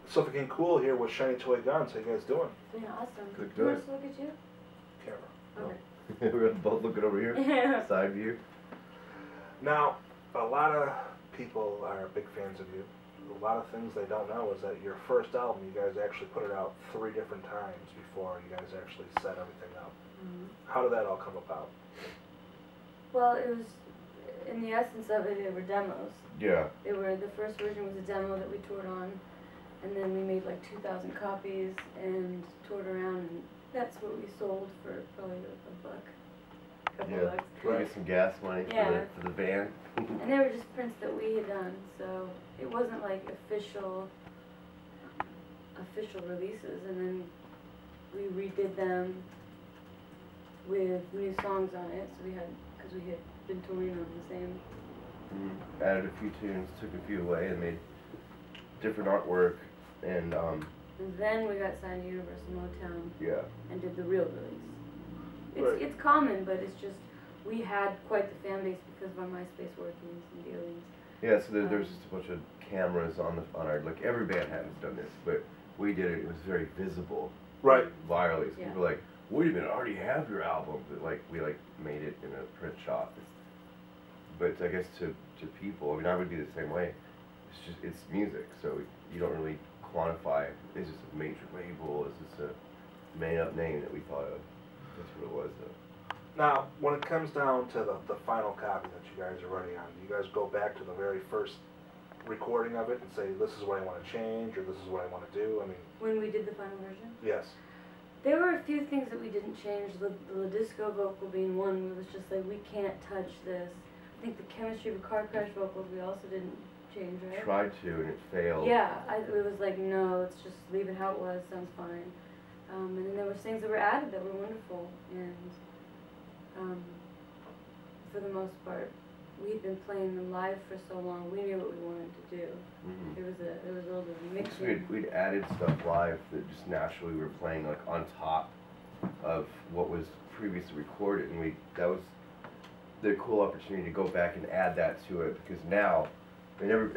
Suffocating Cool here with Shiny Toy Guns. How you guys doing? Doing awesome. Good, Do you want good. us to look at you? Camera. Okay. We're both looking over here. Side view. Now, a lot of people are big fans of you. A lot of things they don't know is that your first album, you guys actually put it out 3 different times before you guys actually set everything up. How did that all come about? Well, it was, in the essence of it, they were demos. Yeah. They were, the first version was a demo that we toured on, and then we made like 2,000 copies and toured around, and that's what we sold for probably a buck. Couple Yeah. bucks. We'll get some gas money Yeah. for the band. And they were just prints that we had done, so it wasn't like official releases. And then we redid them with new songs on it. So because we had been touring on the same. Added a few tunes, took a few away, and made different artwork. And And then we got signed to Universal Motown. Yeah. And did the real release. Right. It's common, but it's just we had quite the fan base because of our MySpace workings and dealings. Yeah, so there's just a bunch of cameras on our, like every band has done this, but we did it. It was very visible, Right. virally. So Yeah. people were like, wait a minute, I already have your album, but like we made it in a print shop. But I guess to people, I mean, I would be the same way. It's music, so you don't really quantify. Is this a major label? Is this a made-up name that we thought of? That's what it was, though. Now, when it comes down to the final copy that you guys are running on, do you guys go back to the very first recording of it and say, this is what I want to change, or this is what I want to do? I mean, When we did the final version? yes. There were a few things that we didn't change, the disco vocal being one. It was just like, we can't touch this. I think the chemistry of Car Crash vocals we also didn't change, right? Tried to, and it failed. Yeah, it was like, no, let's just leave it how it was, sounds fine. And then there were things that were added that were wonderful, and for the most part, we'd been playing them live for so long, we knew what we wanted to do. There was a little bit of mixing. We'd added stuff live that just naturally we were playing like on top of what was previously recorded, and that was the cool opportunity to go back and add that to it, because now, I mean,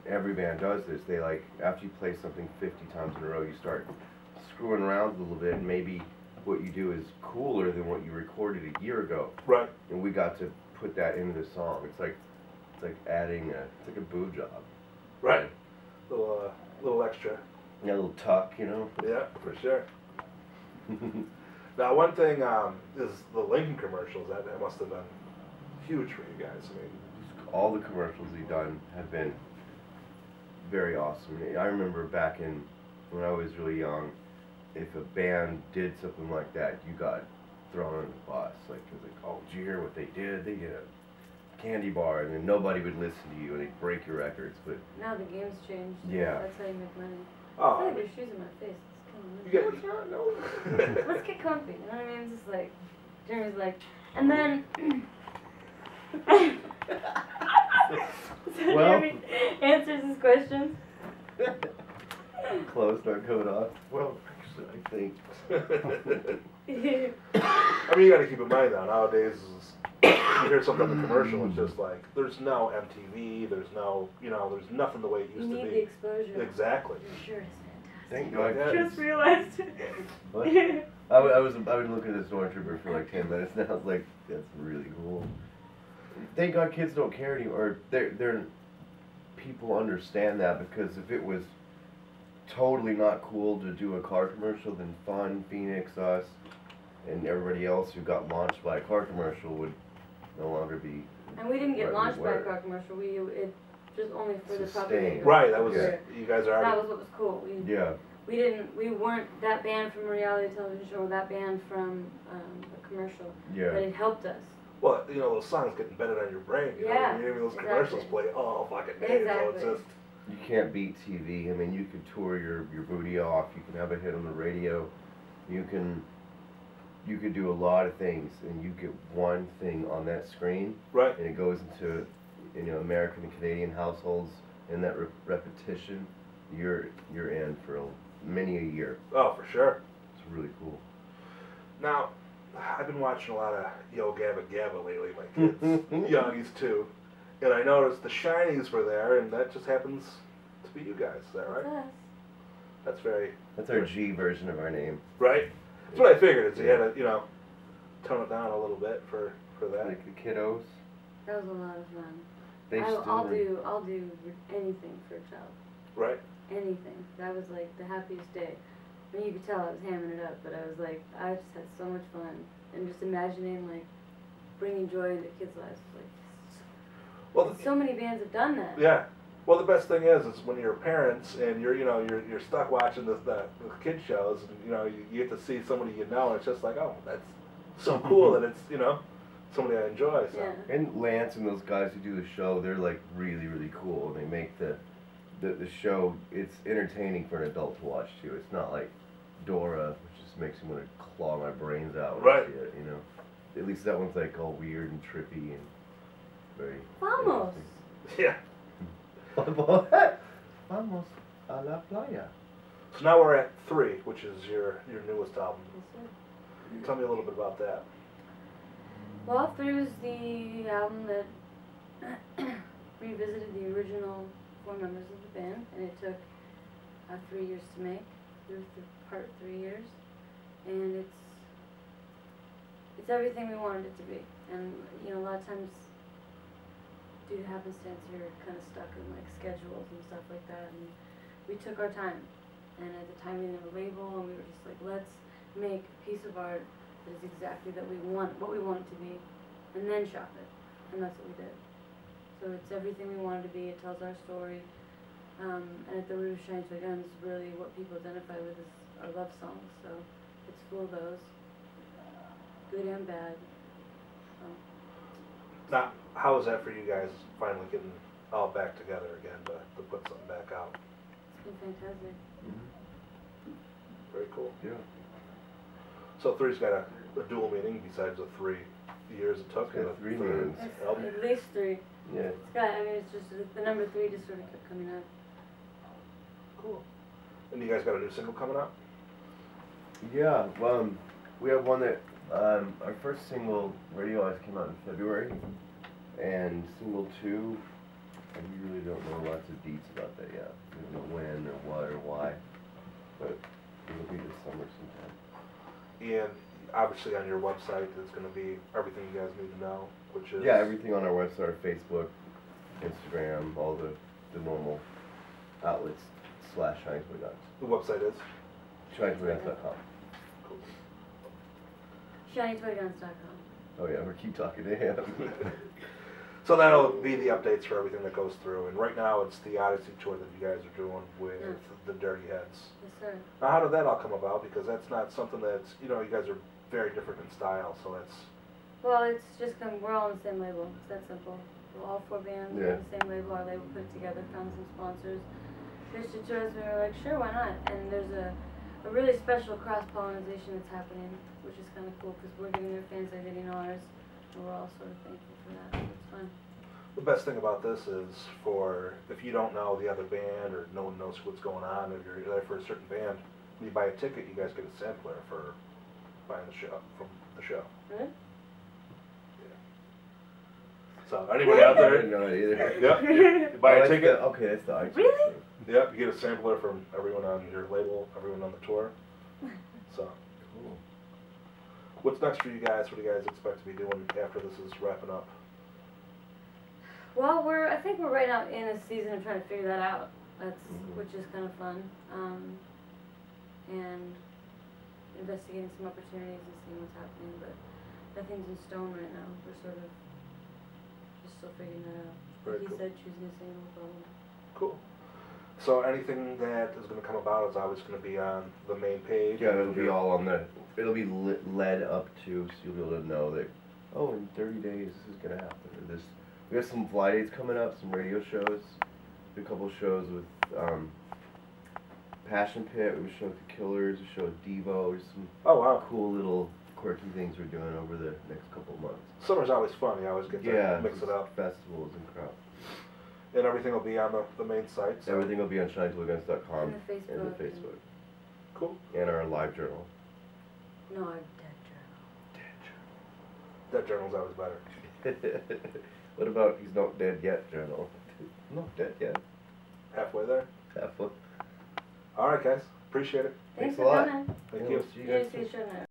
every band does this. They like, after you play something 50 times in a row, you start screwing around a little bit, and maybe what you do is cooler than what you recorded a year ago. Right. And we got to put that into the song. It's like adding it's like a boo job. Right. Little extra. Yeah, a little tuck, you know? Yeah, for sure. Now, one thing is the Lincoln commercials. That must have been huge for you guys. I mean, all the commercials we've done have been very awesome. I remember back when I was really young, if a band did something like that, you got thrown on the bus. Like, it was like, oh, did you hear what they did? They did a candy bar, and then nobody would listen to you, and they'd break your records. But Now the game's changed. Yeah. That's how you make money. I oh, feel like there's shoes in my face. you It's get, killing me. Let's get comfy, you know what I mean? It's just like, Jeremy's like, and then... So Well- Jeremy answers his questions. clothes start coming off. Well, actually, I think. I mean, you got to keep in mind though, nowadays, you hear something in the commercial, it's just like, there's no MTV, there's no, there's nothing the way it You used to need be. the exposure. Exactly. Your shirt is Thank fantastic. God. Just realized. What? I've been looking at the stormtrooper for like 10 minutes now. I was like, that's really cool. Thank God kids don't care anymore. People understand that, because if it was totally not cool to do a car commercial, then Fun, Phoenix, us, and everybody else who got launched by a car commercial would no longer be. And we didn't get what we launched by a were. car commercial. It just only for the Sustained. propaganda. Right, that was, Yeah. you guys are That already, was what was cool. Yeah. We weren't that band from a reality television show or that band from a commercial. Yeah. But it helped us. well, those songs get embedded on your brain. You know, Yeah, you hear those exactly. commercials play all fucking day, so it's Exactly. just, You can't beat TV. I mean, you could tour your booty off. You can have a hit on the radio. You could do a lot of things, and you get one thing on that screen, right. and it goes into American and Canadian households, and that repetition, you're in for many a year. Oh, for sure. It's really cool. Now, I've been watching a lot of Gabba Gabba lately, my kids, youngies too, and I noticed the Shinies were there, and that just happens to be you guys, is that right? That's us. That's very... That's our G version of our name. Right? That's what I figured, is you had to, you know, tone it down a little bit for that. Like the kiddos. That was a lot of fun. They I'll do anything for a child. Right? Anything. That was like the happiest day. I mean, you could tell I was hamming it up, but I was like, I just had so much fun. And just imagining, like, bringing joy into kids' lives. Like, Well, so many bands have done that. yeah. Well, the best thing is when you're parents and you're, you know, you're stuck watching the kid shows, and you know, you get to see somebody you know, and it's just like, oh, that's so cool that it's, you know, somebody I enjoy. So. Yeah. And Lance and those guys who do the show, they're like really, really cool. They make the show, it's entertaining for an adult to watch too. It's not like Dora, which just makes me want to claw my brains out when I see it, you know. At least that one's like all weird and trippy and very... Vamos! Yeah. Vamos a la playa. So now we're at 3, which is your newest album. Yes, sir. Tell me a little bit about that. Well, 3 was the album that revisited the original 4 members of the band, and it took 3 years to make. Through the part 3 years, and it's everything we wanted it to be. And you know, a lot of times, due to happenstance, you're kind of stuck in like schedules and stuff like that. And we took our time, and at the time we didn't have a label, and we were just like, let's make a piece of art that is exactly what we want it to be, and then shop it. And that's what we did. So it's everything we wanted to be. It tells our story. And at the root of Shiny Toy Guns, really what people identify with is our love songs. So it's full of those, good and bad. Now, how was that for you guys finally getting all back together again to put something back out? It's been fantastic. Mm-hmm. Very cool. Yeah. So 3's got a dual meaning besides the 3 years it took. Yeah, 3 meanings. album. At least 3. Yeah. It's got, I mean, it's just the number 3 just sort of kept coming up. Cool. And you guys got a new single coming out? Yeah, well, we have one that, our first single, Radioize, came out in February, and single 2, we really don't know lots of deets about that yet. We don't know when or what or why, but it'll be this summer sometime. And obviously on your website there's going to be everything you guys need to know, which is... Yeah, everything on our website, our Facebook, Instagram, all the normal outlets / Shiny Toy Guns. The website is? ShinyToyGuns.com. Cool. ShinyToyGuns.com. Oh yeah, we keep talking to him. So that'll be the updates for everything that goes through. And right now it's the Odyssey Tour that you guys are doing with the Dirty Heads. Yes, sir. Now how did that all come about? Because that's not something that's, you know, you guys are very different in style, so that's... Well, it's just we're all on the same label. It's that simple. We're all 4 bands on the same label. Our label put it together, found some sponsors. Pitched it to us, and we were like, sure, why not? And there's a really special cross-pollination that's happening, which is kind of cool, because we're getting their fans, they're getting ours, and we're all sort of thankful for that. It's fun. The best thing about this is for, if you don't know the other band or no one knows what's going on, if you're there for a certain band, when you buy a ticket, you guys get a sampler for buying the show, from the show. Really? So anybody out I there? didn't know it either. Yep. You buy a ticket. Okay, that's the iTunes Really? thing. Yep. You get a sampler from everyone on your label, everyone on the tour. So. Cool. What's next for you guys? What do you guys expect to be doing after this is wrapping up? Well, I think we're right now in a season of trying to figure that out. That's Mhm. which is kind of fun, and investigating some opportunities and seeing what's happening. But nothing's in stone right now. We're sort of just still figuring that out. Very He cool. said choosing a single problem. Cool. So anything that is going to come about is always going to be on the main page. Yeah, it'll be all on the. It'll be led up to, so you'll be able to know that. Oh, in 30 days this is gonna happen. Or this. We have some fly dates coming up, some radio shows. A couple of shows with Passion Pit. We have a show with the Killers. A show with Devo. There's some cool little quirky things we're doing over the next couple of months. Summer's always fun. You always get to mix it up. Festivals and crap. And everything will be on the main site. So. Everything will be on ShinyToyGuns.com And the Facebook. Cool. And our live journal. No, our dead journal. That journal's always better. What about He's Not Dead Yet journal? Not dead yet. Halfway there. Halfway. All right, guys. Appreciate it. Thanks Thanks a for lot. coming. Thank Yeah, you. we'll see you Yeah, guys see you soon. soon.